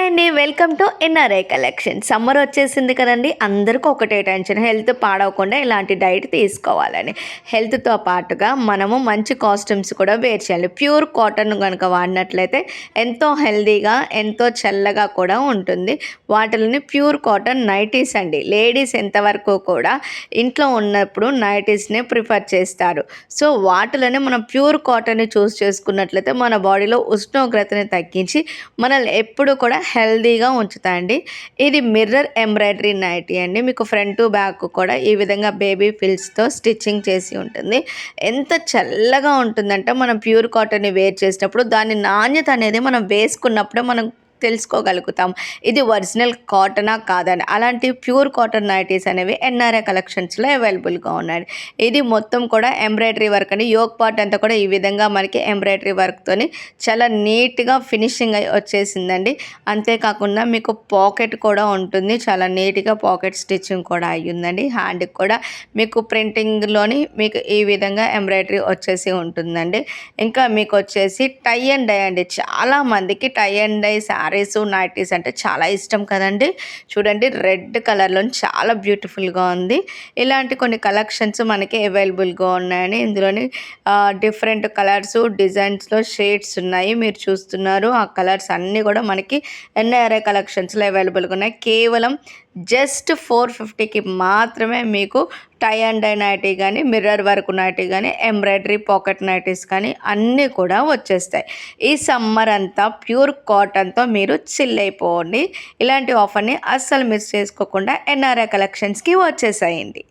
అండి, welcome to NRI collection. Summer వచ్చేసింది కదండి. అందరికీ ఒకటే టెన్షన్, హెల్త్ పాడవకుండా ఇలాంటి డైట్ తీసుకోవాలని. హెల్త్తో పాటుగా మనము మంచి కాస్ట్యూమ్స్ కూడా వేర్ చేయాలి. ప్యూర్ కాటన్ కనుక వాడినట్లయితే ఎంతో హెల్తీగా ఎంతో చల్లగా కూడా ఉంటుంది. వాటిని ప్యూర్ కాటన్ నైటీస్ అండి. లేడీస్ ఎంతవరకు కూడా ఇంట్లో ఉన్నప్పుడు నైటీస్ని ప్రిఫర్ చేస్తారు. సో వాటిలోనే మనం ప్యూర్ కాటన్ని చూస్ చేసుకున్నట్లయితే మన బాడీలో ఉష్ణోగ్రతని తగ్గించి మనల్ని ఎప్పుడు కూడా హెల్తీగా ఉంచుతాయండి. ఇది మిర్రర్ ఎంబ్రాయిడరీ నైటీ అండి. మీకు ఫ్రంట్ టు బ్యాక్ కూడా ఈ విధంగా బేబీ ఫిల్స్తో స్టిచ్చింగ్ చేసి ఉంటుంది. ఎంత చల్లగా ఉంటుందంటే మనం ప్యూర్ కాటన్ని వేర్ చేసినప్పుడు దాని నాణ్యత అనేది మనం వేసుకున్నప్పుడే మనం తెలుసుకోగలుగుతాం ఇది ఒరిజినల్ కాటనా కాదని. అలాంటి ప్యూర్ కాటన్ నైటీస్ అనేవి ఎన్ఆర్ఐ కలెక్షన్స్లో అవైలబుల్గా ఉన్నాయి. ఇది మొత్తం కూడా ఎంబ్రాయిడరీ వర్క్ అని, యోక్ పార్ట్ అంతా కూడా ఈ విధంగా మనకి ఎంబ్రాయిడరీ వర్క్తోని చాలా నీట్గా ఫినిషింగ్ అయి వచ్చేసిందండి. అంతేకాకుండా మీకు పాకెట్ కూడా ఉంటుంది. చాలా నీట్గా పాకెట్ స్టిచ్చింగ్ కూడా అయ్యిందండి. హ్యాండ్కి కూడా మీకు ప్రింటింగ్లోని మీకు ఈ విధంగా ఎంబ్రాయిడరీ వచ్చేసి ఉంటుందండి. ఇంకా మీకు వచ్చేసి టై అండ్ డై అండి. చాలామందికి tie and dye saris nighties అంటే చాలా ఇష్టం కదండి. చూడండి, రెడ్ కలర్లో చాలా బ్యూటిఫుల్గా ఉంది. ఇలాంటి కొన్ని కలెక్షన్స్ మనకి అవైలబుల్గా ఉన్నాయని. ఇందులోని డిఫరెంట్ కలర్స్ డిజైన్స్లో షేడ్స్ ఉన్నాయి, మీరు చూస్తున్నారు. ఆ కలర్స్ అన్నీ కూడా మనకి ఎన్ఆర్ఐ కలెక్షన్స్లో అవైలబుల్గా ఉన్నాయి. కేవలం జస్ట్ 450కి మాత్రమే మీకు టై అండ్ డై నైటీ కానీ, మిర్రర్ వర్క్ నైటీ కానీ, ఎంబ్రాయిడరీ పాకెట్ నైటీస్ కానీ అన్నీ కూడా వచ్చేస్తాయి. ఈ సమ్మర్ అంతా ప్యూర్ కాటన్తో మీరు చిల్ అయిపోండి. ఇలాంటి ఆఫర్ని అస్సలు మిస్ చేసుకోకుండా ఎన్ఆర్ఐ కలెక్షన్స్కి వచ్చేసాయండి.